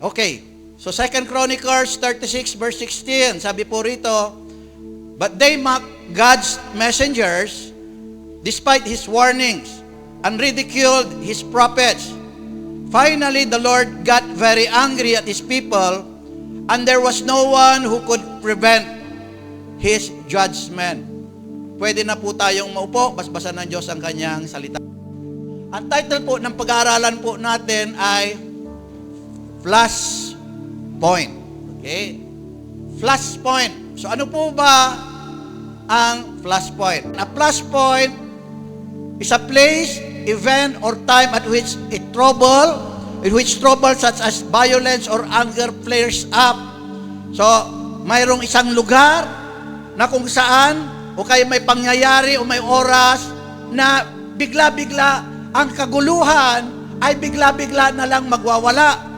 Okay. So 2 Chronicles 36 verse 16, sabi po rito, but they mocked God's messengers despite his warnings and ridiculed his prophets. Finally, the Lord got very angry at his people, and there was no one who could prevent his judgment. Pwede na po tayong maupo, basbasan ng Diyos ang kanyang salita. Ang title po ng pag-aaralan po natin ay Flashpoint. Okay? Flashpoint. So ano po ba ang flashpoint? A flashpoint is a place, event, or time at which trouble such as violence or anger flares up. So, mayroong isang lugar na kung saan o kaya may pangyayari o may oras na bigla-bigla ang kaguluhan ay bigla-bigla na lang magwawala.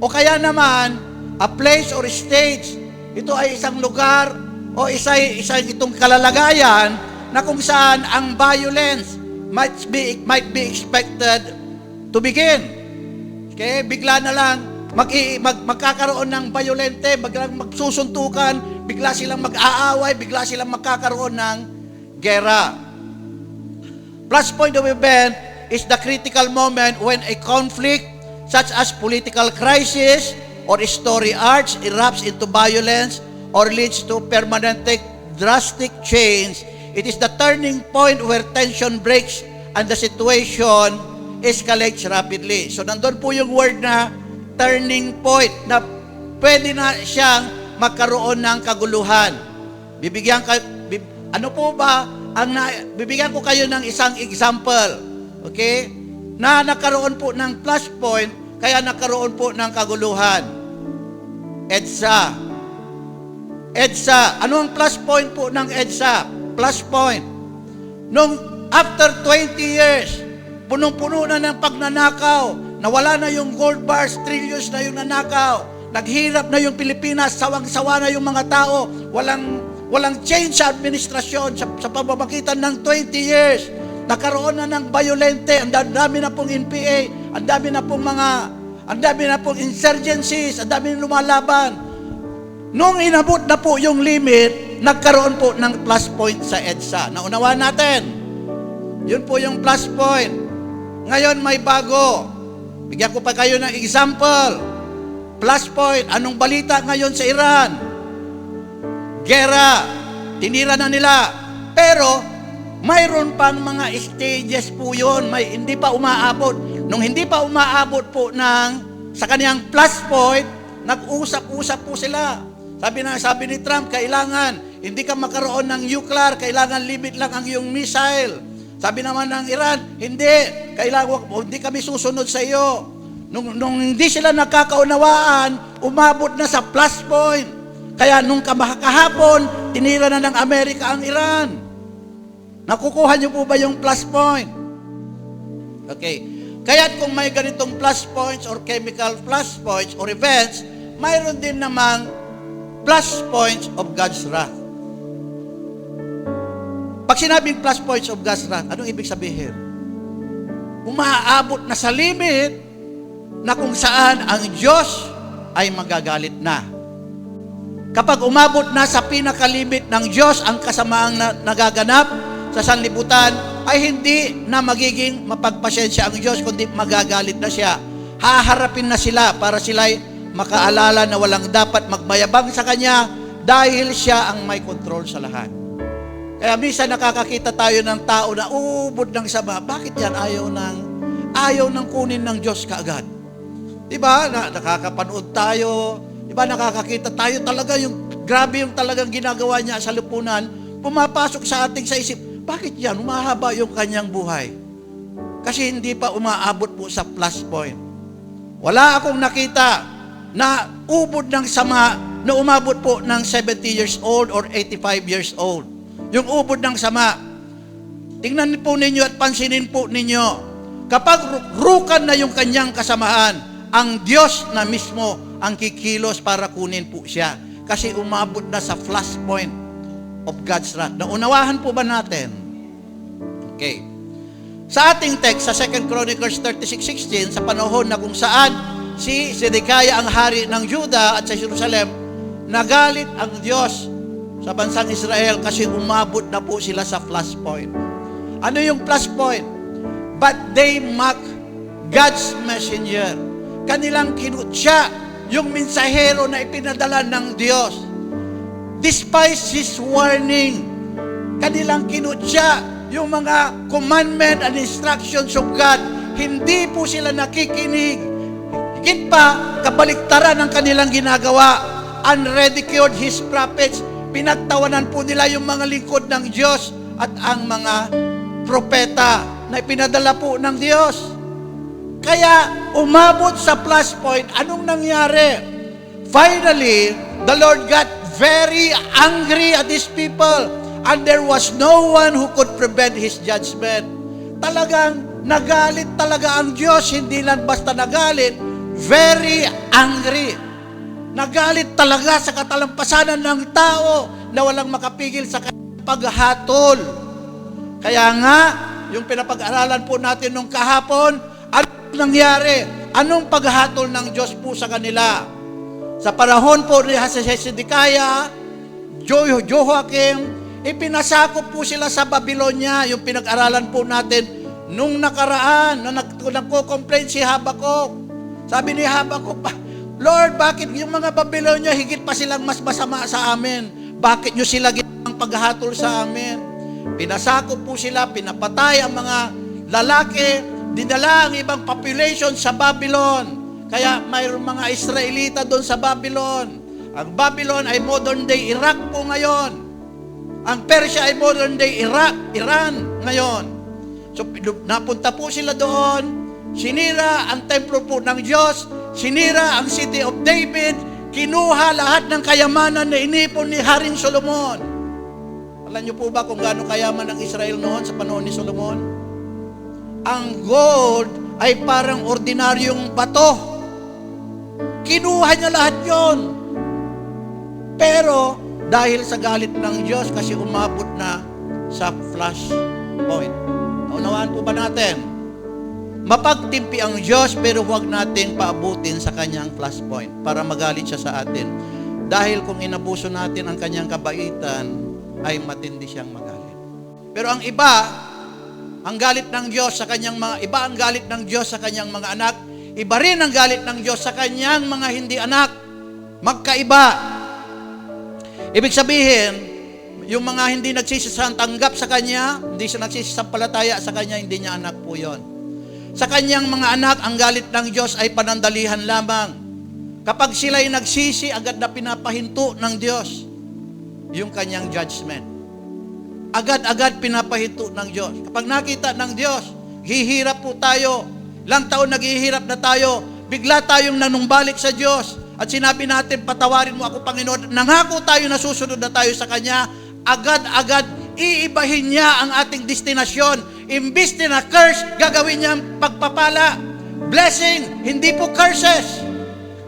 O kaya naman, a place or stage, ito ay isang lugar o isang itong kalalagayan na kung saan ang violence might be expected to begin. Okay? Bigla na lang magkakaroon ng violente, magsusuntukan, bigla silang mag-aaway, bigla silang magkakaroon ng gera. Flashpoint of event is the critical moment when a conflict such as political crisis or story arcs erupts into violence or leads to permanent drastic change. It is the turning point where tension breaks and the situation escalates rapidly. So nandun po yung word na turning point na pwede na siyang magkaroon ng kaguluhan. Bibigyan ko kayo ng isang example. Okay? Na nagkaroon po ng flashpoint, kaya nagkaroon po ng kaguluhan. EDSA. Ano ang flashpoint po ng EDSA? Flashpoint. Nung after 20 years, punong-puno na ng pagnanakaw, nawala na yung gold bars, trillions na yung nanakaw, naghirap na yung Pilipinas, sawang-sawa na yung mga tao, walang change sa administrasyon sa pamamagitan ng 20 years. Nakaroon na ng violente, ang dami na pong NPA, ang dami na pong insurgencies, ang dami na lumalaban. Nung inabot na po yung limit, nagkaroon po ng flashpoint sa EDSA. Naunawaan natin. Yun po yung flashpoint. Ngayon may bago. Bigyan ko pa kayo ng example. Flashpoint. Anong balita ngayon sa Iran? Gera. Tinira na nila. Pero, mayroon pang mga stages po yun. Hindi pa umaabot. Nung hindi pa umaabot po sa kaniyang flashpoint, nag-usap-usap po sila. Sabi ni Trump, kailangan, hindi ka makaroon ng nuclear, kailangan limit lang ang iyong missile. Sabi naman ng Iran, hindi kami susunod sa iyo. Nung hindi sila nakakaunawaan, umabot na sa flashpoint. Kaya nung kahapon, tinira na ng Amerika ang Iran. Nakukuha niyo po ba yung flashpoint? Okay. Kaya kung may ganitong flashpoints or chemical flashpoints or events, mayroon din namang flashpoints of God's wrath. Pag sinabing flashpoints of God's wrath, anong ibig sabihin? Umaabot na sa limit na kung saan ang Diyos ay magagalit na. Kapag umabot na sa pinakalimit ng Diyos ang kasamaang nagaganap sa sanlibutan, ay hindi na magiging mapagpasensya ang Diyos, kundi magagalit na siya. Haharapin na sila para sila'y makaalala na walang dapat magmayabang sa Kanya dahil siya ang may control sa lahat. Kaya minsan nakakakita tayo ng tao na ubod ng sama. Bakit yan? Ayaw nang kunin ng Diyos kaagad. Diba? Nakakapanood tayo. Diba? Nakakakita tayo talaga grabe yung talagang ginagawa niya sa lipunan. Pumapasok sa ating sa isip, bakit yan? Umahaba yung kanyang buhay. Kasi hindi pa umaabot po sa flashpoint. Wala akong nakita na ubod ng sama na umabot po ng 70 years old or 85 years old. Yung ubod ng sama. Tingnan po ninyo at pansinin po ninyo. Kapag rukan na yung kanyang kasamaan, ang Diyos na mismo ang kikilos para kunin po siya. Kasi umabot na sa flashpoint of God's wrath. Naunawahan po ba natin? Okay. Sa ating text, sa 2 Chronicles 36:16, sa panahon na kung saan si Zedekiah ang hari ng Juda at sa Jerusalem, nagalit ang Diyos sa bansang Israel kasi umabot na po sila sa plus point. Ano yung plus point? But they mock God's messenger. Kanilang kinutya yung mensahero na ipinadala ng Diyos. Despite His warning, kanilang kinutya yung mga commandment and instructions of God. Hindi po sila nakikinig. Higit pa, kabaliktaran ang kanilang ginagawa. Unridiculed His prophets. Pinagtawanan po nila yung mga lingkod ng Diyos at ang mga propeta na ipinadala po ng Diyos. Kaya umabot sa plus point, anong nangyari? Finally, the Lord got very angry at these people, and there was no one who could prevent His judgment. Talagang nagalit talaga ang Diyos, hindi lang basta nagalit, very angry. Nagalit talaga sa katalampasanan ng tao na walang makapigil sa paghatol. Kaya nga, yung pinapag-aralan po natin nung kahapon, ano nangyari? Anong paghatol ng Diyos po sa kanila? Sa panahon po ni Zedekiah, Jehoiakim, ipinasakop po sila sa Babylonia. Yung pinag-aralan po natin nung nakaraan, na nagko-complain si Habakuk. Sabi ni Habakuk, Lord, bakit yung mga Babylonia higit pa silang mas masama sa amin? Bakit nyo sila ginawang paghatol sa amin? Pinasakop po sila, pinapatay ang mga lalaki, dinala ang ibang population sa Babylon. Kaya mayroong mga Israelita doon sa Babylon. Ang Babylon ay modern day Iraq po ngayon. Ang Persia ay modern day Iran ngayon. So napunta po sila doon, sinira ang templo po ng Diyos, sinira ang City of David, kinuha lahat ng kayamanan na inipon ni Haring Solomon. Alam niyo po ba kung gaano kayaman ang Israel noon sa panahon ni Solomon? Ang gold ay parang ordinaryong bato. Kinuha niya lahat yon. Pero dahil sa galit ng Diyos kasi umabot na sa flash point. Naunawaan po ba natin? Mapagtimpi ang Diyos pero huwag nating paabutin sa kanyang flash point para magalit siya sa atin. Dahil kung inabuso natin ang kanyang kabaitan, ay matindi siyang magalit. Pero ang iba, ang galit ng Diyos sa kanyang mga, iba ang galit ng Diyos sa kanyang mga anak, iba rin ang galit ng Diyos sa kanyang mga hindi anak. Magkaiba. Ibig sabihin, yung mga hindi nagsisatanggap sa kanya, hindi siya nagsisampalataya sa kanya, hindi niya anak po yon. Sa kanyang mga anak, ang galit ng Diyos ay panandalihan lamang. Kapag sila'y nagsisi, agad na pinapahinto ng Diyos yung kanyang judgment. Agad-agad pinapahinto ng Diyos. Kapag nakita ng Diyos, hihirap po tayo. Ilang taon naghihirap na tayo, bigla tayong nanumbalik sa Diyos. At sinabi natin, patawarin mo ako, Panginoon. Nangako tayo na susunod na tayo sa Kanya. Agad-agad, iibahin niya ang ating destinasyon. Imbis na curse, gagawin niya ang pagpapala. Blessing, hindi po curses.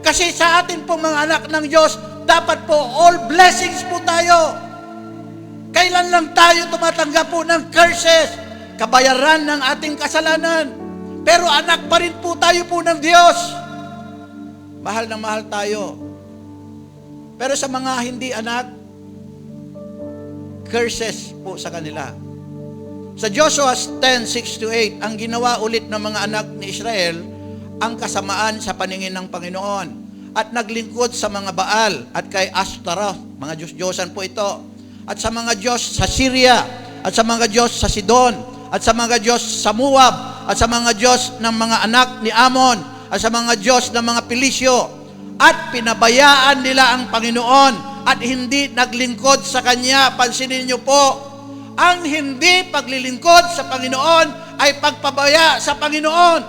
Kasi sa atin pong mga anak ng Diyos, dapat po all blessings po tayo. Kailan lang tayo tumatanggap po ng curses? Kabayaran ng ating kasalanan. Pero anak pa rin po tayo po ng Diyos. Mahal na mahal tayo. Pero sa mga hindi anak, curses po sa kanila. Sa Joshua 10:6-8, ang ginawa ulit ng mga anak ni Israel, ang kasamaan sa paningin ng Panginoon. At naglingkod sa mga Baal at kay Ashtaroth, mga Diyos-Diyosan po ito, at sa mga Diyos sa Syria, at sa mga Diyos sa Sidon, at sa mga Diyos sa Moab, at sa mga Diyos ng mga anak ni Ammon, at sa mga Diyos ng mga Pilisyo, at pinabayaan nila ang Panginoon, at hindi naglingkod sa Kanya. Pansinin niyo po, ang hindi paglilingkod sa Panginoon ay pagpabaya sa Panginoon.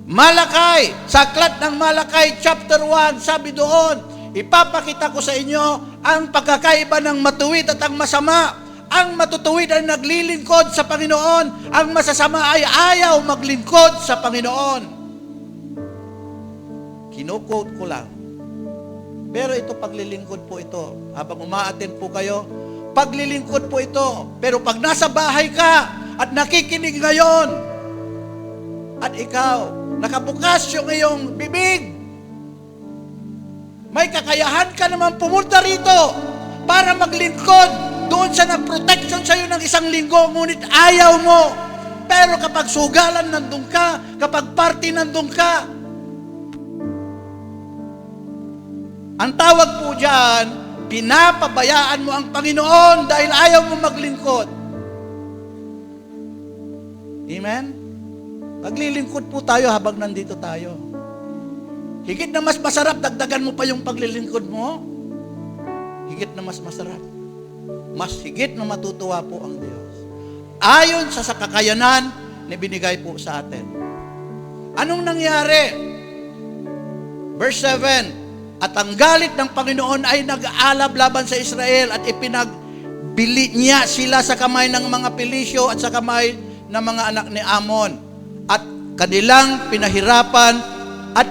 Malakay, sa aklat ng Malakay chapter 1, sabi doon, ipapakita ko sa inyo ang pagkakaiba ng matuwid at ang masama. Ang matutuwid ay naglilingkod sa Panginoon, ang masasama ay ayaw maglingkod sa Panginoon. Kino-quote ko lang. Pero ito paglilingkod po ito. Habang umaattend po kayo, paglilingkod po ito. Pero pag nasa bahay ka at nakikinig ngayon, at ikaw, Nakabukas yung iyong bibig. May kakayahan ka naman pumunta rito para maglingkod doon sa nag-protection sa'yo ng isang linggo, ngunit ayaw mo. Pero kapag sugalan, nandun ka. Kapag party, nandun ka. Ang tawag po dyan, pinapabayaan mo ang Panginoon dahil ayaw mo maglingkod. Amen? Maglilingkod po tayo habang nandito tayo. Higit na mas masarap, dagdagan mo pa yung paglilingkod mo. Higit na mas masarap. Mas higit na matutuwa po ang Diyos. Ayon sa kakayanan na binigay po sa atin. Anong nangyari? Verse 7, at ang galit ng Panginoon ay nag-aalab laban sa Israel at ipinagbili niya sila sa kamay ng mga Pelisyo at sa kamay ng mga anak ni Amon. At kanilang pinahirapan at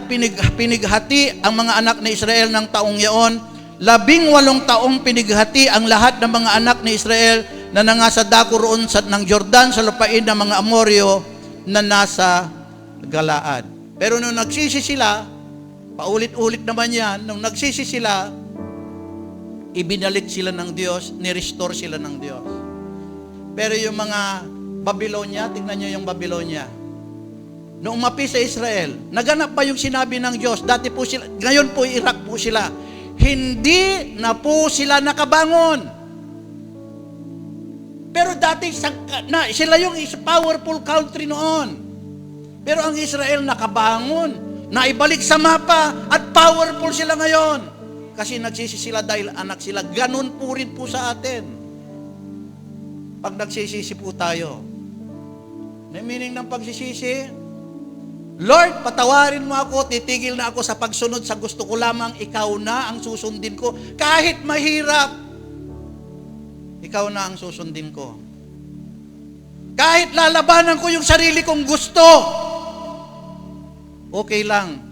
pinighati ang mga anak ni Israel ng taong yaon. 18 taong pinighati ang lahat ng mga anak ni Israel na nangasa dako roon ng Jordan sa lupain ng mga Amoryo na nasa Galaad. Pero nung nagsisi sila, paulit-ulit naman yan, nung nagsisi sila, ibinalik sila ng Diyos, nirestore sila ng Diyos. Pero yung mga Babylonia, tingnan nyo yung Babylonia. Noong umapi sa Israel, naganap ba yung sinabi ng Diyos? Dati po sila, ngayon po Iraq po sila. Hindi na po sila nakabangon. Pero dati sila yung powerful country noon. Pero ang Israel nakabangon, naibalik sa mapa at powerful sila ngayon. Kasi nagsisi sila dahil anak sila. Ganun po rin po sa atin. Pag nagsisisi po tayo. May meaning ng pagsisisi? Lord, patawarin mo ako, titigil na ako sa pagsunod sa gusto ko lamang, ikaw na ang susundin ko. Kahit mahirap, ikaw na ang susundin ko. Kahit lalabanan ko yung sarili kong gusto, okay lang.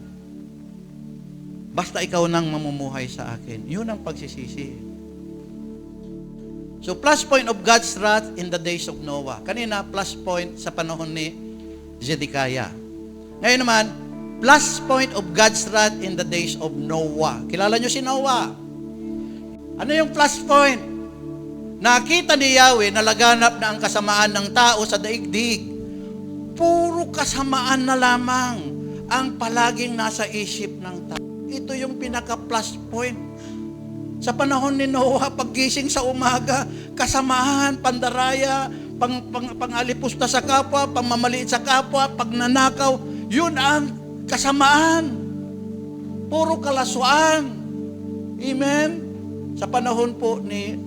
Basta ikaw nang mamumuhay sa akin. Yun ang pagsisisi. So, plus point of God's wrath in the days of Noah. Kanina, plus point sa panahon ni Zedekiah. Ngayon naman, plus point of God's wrath in the days of Noah. Kilala nyo si Noah? Ano yung plus point? Nakita ni Yahweh na laganap na ang kasamaan ng tao sa daigdig. Puro kasamaan na lamang ang palaging nasa isip ng tao. Ito yung pinaka-plus point. Sa panahon ni Noah, paggising sa umaga, kasamaan, pandaraya, pangalipusta sa kapwa, pangmamaliit sa kapwa, pagnanakaw, yun ang kasamaan. Puro kalaswaan. Amen? Sa panahon po ni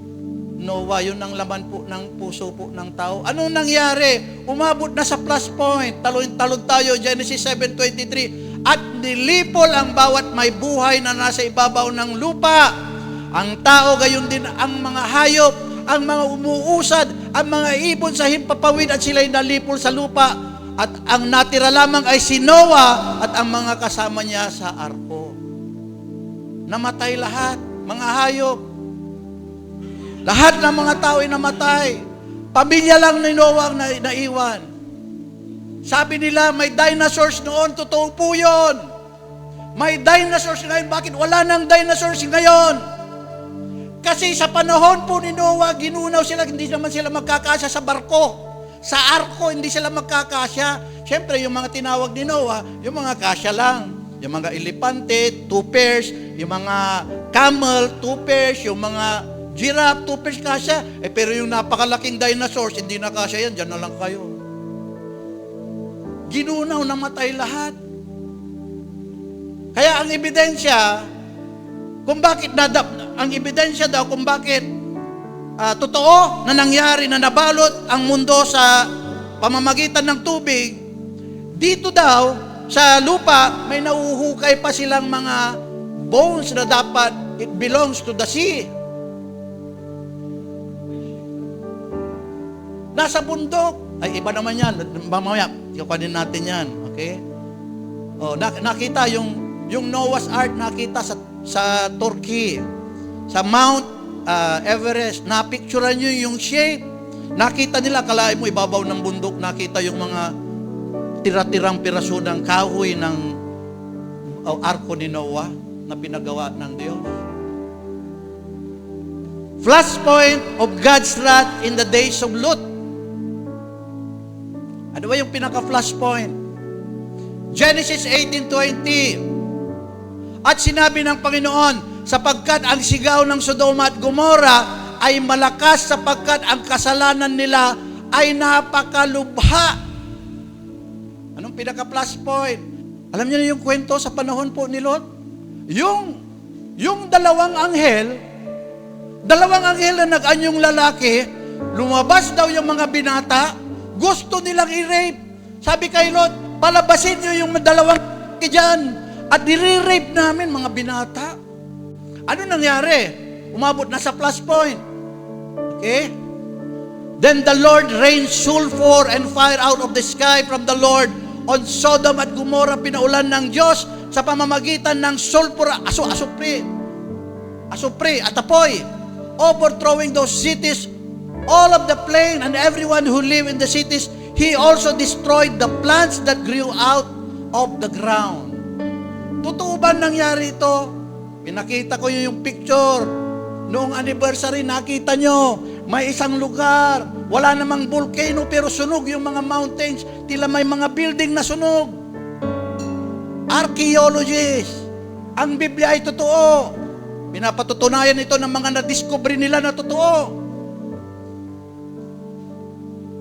Noah, yun ang laman po ng puso po ng tao. Anong nangyari? Umabot na sa plus point. Talon tayo, Genesis 7:23. At nilipol ang bawat may buhay na nasa ibabaw ng lupa. Ang tao, gayon din ang mga hayop, ang mga umuusad, ang mga ibon sa himpapawid at sila'y nalipol sa lupa. At ang natira lamang ay si Noah at ang mga kasama niya sa arko. Namatay lahat, mga hayop. Lahat ng mga tao ay namatay. Pamilya lang ni Noah ang naiwan. Sabi nila, may dinosaurs noon, totoo po yun. May dinosaurs ngayon, bakit wala nang dinosaurs ngayon? Kasi sa panahon po ni Noah, ginunaw sila, hindi naman sila magkakasya sa barko. Sa arko, hindi sila magkakasya. Siyempre, yung mga tinawag ni Noah, yung mga kasya lang. Yung mga elepante, 2 pairs. Yung mga camel, 2 pairs. Yung mga giraffe, 2 pairs kasya. Pero yung napakalaking dinosaurs, hindi na kasya yan. Diyan na lang kayo. Ginunaw, namatay lahat. Kaya ang ebidensya, kung bakit ang ebidensya daw kung bakit totoo na nangyari na nabalot ang mundo sa pamamagitan ng tubig, dito daw sa lupa may nauhukay pa silang mga bones na dapat it belongs to the sea. Nasa bundok. Ay, iba naman yan. Mamaya, ikapanin natin yan. Okay? Nakita yung Noah's Ark, nakita sa Turkey, sa Mount Everest, napicturean nyo yung shape. Nakita nila, kalahin mo ibabaw ng bundok, nakita yung mga tira-tirang piraso ng kahoy ng arko ni Noah na pinagawa ng Diyos. Flashpoint of God's wrath in the days of Lot. Ano ba yung pinaka-flashpoint? Genesis 18:20. At sinabi ng Panginoon, sapagkat ang sigaw ng Sodoma at Gomora ay malakas sapagkat ang kasalanan nila ay napakalubha. Anong pinaka-flashpoint? Alam niyo na yung kwento sa panahon po ni Lot? Yung dalawang anghel na nag-anyong lalaki, lumabas daw yung mga binata, gusto nilang i-rape. Sabi kay Lot, palabasin niyo yung dalawang dyan at i-rape namin mga binata. Ano nangyari? Umabot na sa flashpoint. Okay? Then the Lord rained sulfur and fire out of the sky from the Lord on Sodom at Gomorrah. Pinaulan ng Diyos sa pamamagitan ng sulfur, asupre at apoy, overthrowing those cities, all of the plain and everyone who live in the cities. He also destroyed the plants that grew out of the ground. Totoo ba nangyari ito? Pinakita ko yung picture. Noong anniversary, nakita nyo, may isang lugar, wala namang volcano pero sunog yung mga mountains, tila may mga building na sunog. Archaeologists, ang Biblia ay totoo. Pinapatutunayan ito ng mga na-discovery nila na totoo.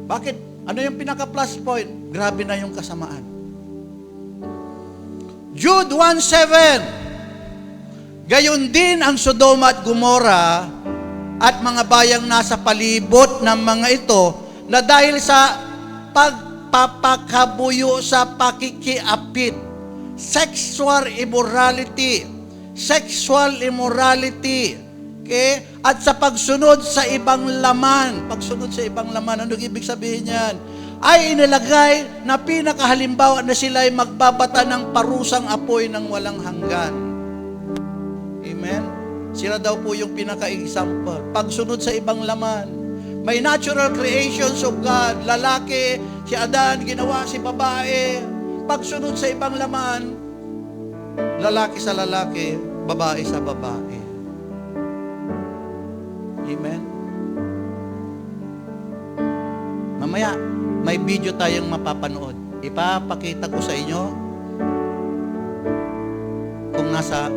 Bakit? Ano yung pinaka-plus point? Grabe na yung kasamaan. Jude 1:7. Gayon din ang Sodoma at Gomorrah at mga bayang nasa palibot ng mga ito na dahil sa pagpapakabuyo sa pakikiapit, sexual immorality, okay? At sa pagsunod sa ibang laman, anong ibig sabihin yan? Ay inilagay na pinakahalimbawa na sila ay magbabata ng parusang apoy ng walang hanggan. Amen? Sila daw po yung pinaka-example. Pagsunod sa ibang laman. May natural creations of God. Lalaki, si Adan, ginawa si babae. Pagsunod sa ibang laman, lalaki sa lalaki, babae sa babae. Amen? Mamaya, may video tayong mapapanood. Ipapakita ko sa inyo kung nasa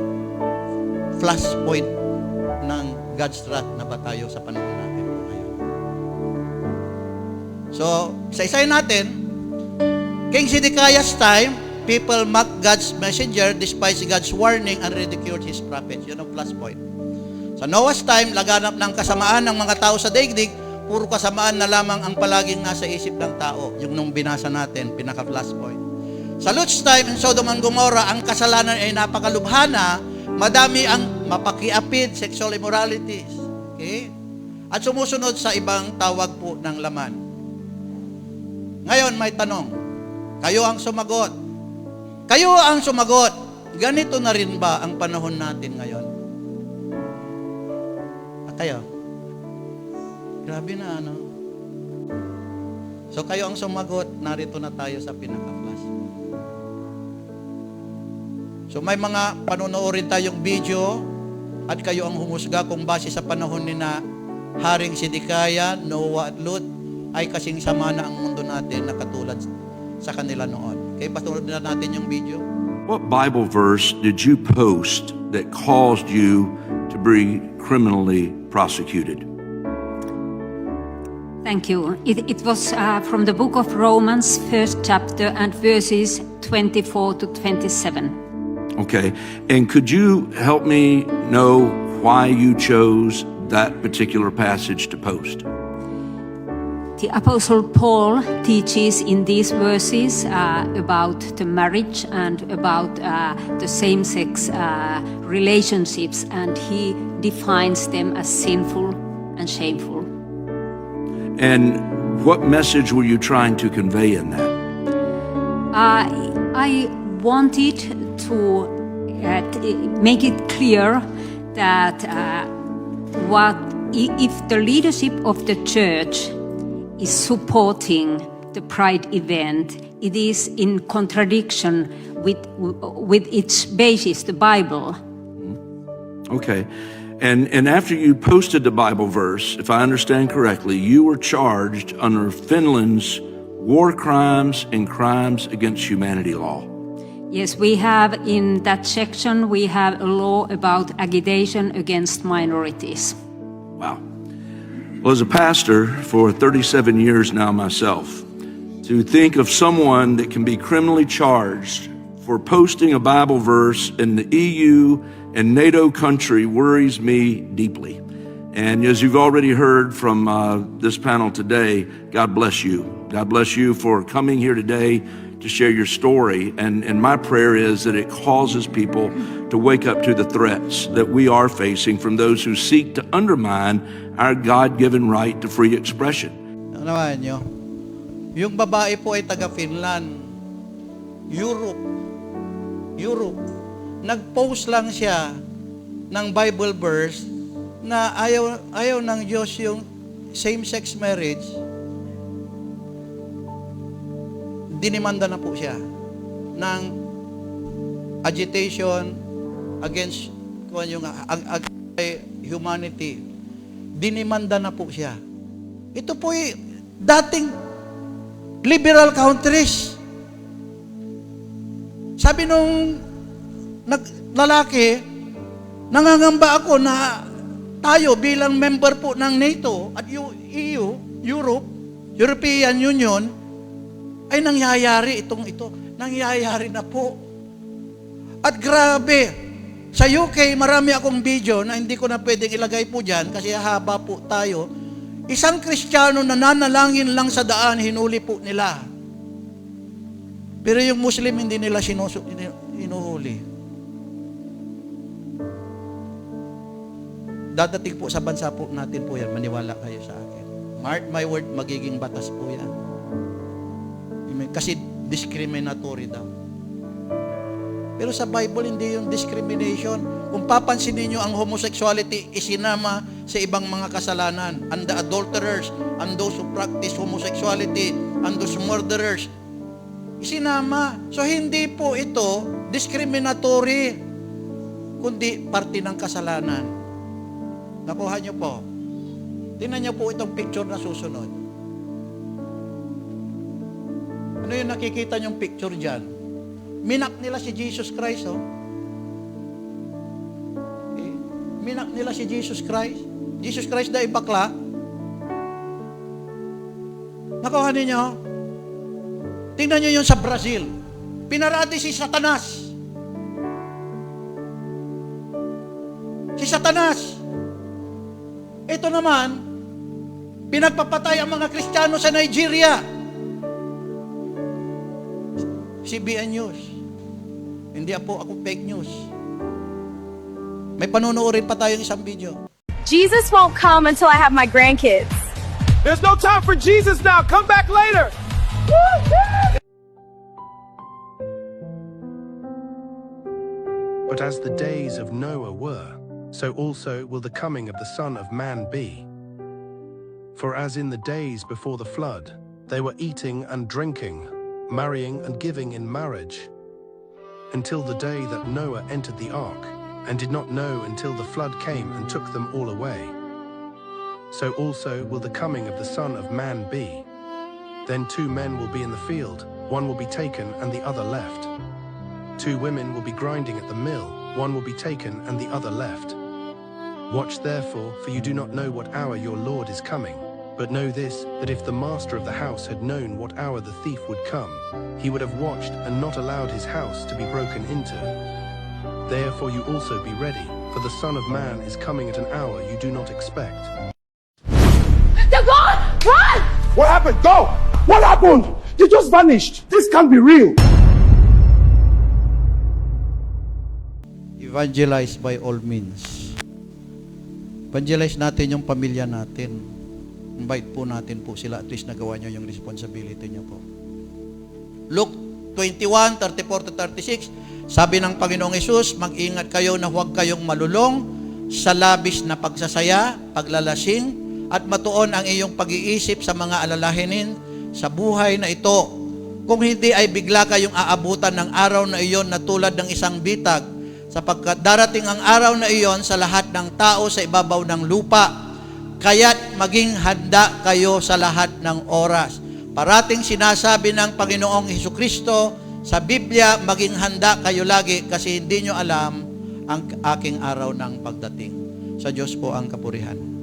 flashpoint ng God's wrath na ba tayo sa panahon natin ngayon. So, isa-isayin natin, King Zedekiah's time, people mocked God's messenger, despised God's warning, and ridiculed His prophets. Yun ang flashpoint. Sa Noah's time, laganap ng kasamaan ng mga tao sa daigdig, puro kasamaan na lamang ang palaging nasa isip ng tao. Yung nung binasa natin, pinaka-flashpoint. Sa Lot's time, in Sodom and Gomorrah, ang kasalanan ay napakalubhana, madami ang mapakiapid, sexual immoralities. Okay? At sumusunod sa ibang tawag po ng laman. Ngayon, may tanong. Kayo ang sumagot. Ganito na rin ba ang panahon natin ngayon? At kayo? Grabe na, ano? So, kayo ang sumagot. Narito na tayo sa pinaka-flash. So may mga panonoorin tayong video at kayo ang humusga kung base sa panahon ni na Haring Zedekiah, Noah at Lot ay kasing sama na ang mundo natin na katulad sa kanila noon. Okay, patuloy na natin yung video. What Bible verse did you post that caused you to be criminally prosecuted? Thank you. It was from the book of Romans, 1st chapter and verses 24 to 27. Okay, and could you help me know why you chose that particular passage to post? The Apostle Paul teaches in these verses about the marriage and about the same-sex relationships, and he defines them as sinful and shameful. And what message were you trying to convey in that? I wanted to make it clear that if the leadership of the church is supporting the Pride event, it is in contradiction with its basis, the Bible. Okay. And after you posted the Bible verse, if I understand correctly, you were charged under Finland's war crimes and crimes against humanity law. Yes, we have in that section, we have a law about agitation against minorities. Wow. Well, as a pastor for 37 years now myself, to think of someone that can be criminally charged for posting a Bible verse in the EU and NATO country worries me deeply. And as you've already heard from this panel today, God bless you. God bless you for coming here today to share your story. And my prayer is that it causes people to wake up to the threats that we are facing from those who seek to undermine our God-given right to free expression. Naman nyo, yung babae po ay taga-Finland, Europe. Nag-post lang siya ng Bible verse na ayaw ng Diyos yung same-sex marriage. Dinimanda na po siya ng agitation against humanity. Dinimanda na po siya. Ito po ay dating liberal countries. Sabi nung lalaki, nangangamba ako na tayo bilang member po ng NATO at EU, European Union, ay nangyayari ito. Nangyayari na po. At grabe, sa UK, marami akong video na hindi ko na pwedeng ilagay po dyan kasi haba po tayo. Isang Kristiyano na nanalangin lang sa daan, hinuli po nila. Pero yung Muslim, hindi nila hinuhuli. Dadating po sa bansa po natin po yan, maniwala kayo sa akin. Mark my word, magiging batas po yan. Kasi discriminatory daw. Pero sa Bible, hindi yung discrimination. Kung papansinin nyo, ang homosexuality isinama sa ibang mga kasalanan. And the adulterers, and those who practice homosexuality, and those murderers, isinama. So, hindi po ito discriminatory, kundi parte ng kasalanan. Nakuha nyo po. Tingnan nyo po itong picture na susunod. Ano yung nakikita nyong picture dyan? Minak nila si Jesus Christ, oh. Okay. Minak nila si Jesus Christ. Jesus Christ dahil bakla. Nakuha ninyo? Tingnan nyo yung sa Brazil. Pinarati si Satanas. Si Satanas. Ito naman, pinagpapatay ang mga Kristiyano sa Nigeria. CBN News. Hindi po ako fake news. May panunuorin pa tayong isang video. Jesus won't come until I have my grandkids. There's no time for Jesus now. Come back later. But as the days of Noah were, so also will the coming of the Son of Man be. For as in the days before the flood, they were eating and drinking, marrying and giving in marriage, until the day that Noah entered the ark, and did not know until the flood came and took them all away. So also will the coming of the Son of Man be. Then 2 men will be in the field, one will be taken and the other left. 2 women will be grinding at the mill, one will be taken and the other left. Watch therefore, for you do not know what hour your Lord is coming. But know this, that if the master of the house had known what hour the thief would come, he would have watched and not allowed his house to be broken into. Therefore you also be ready, for the Son of Man is coming at an hour you do not expect. They're gone! Run! What happened? Go! What happened? They just vanished. This can't be real. Evangelize by all means. Evangelize natin yung pamilya natin. Invite po natin po sila, at least nagawa nyo yung responsibility nyo po. Luke 21, 34-36, sabi ng Panginoong Hesus, mag-ingat kayo na huwag kayong malulong sa labis na pagsasaya, paglalasing, at matuon ang iyong pag-iisip sa mga alalahanin sa buhay na ito. Kung hindi ay bigla kayong aabutan ng araw na iyon na tulad ng isang bitag, sapagkat darating ang araw na iyon sa lahat ng tao sa ibabaw ng lupa. Kaya't maging handa kayo sa lahat ng oras. Parating sinasabi ng Panginoong Hesukristo sa Biblia, maging handa kayo lagi kasi hindi nyo alam ang aking araw ng pagdating. Sa Diyos po ang kapurihan.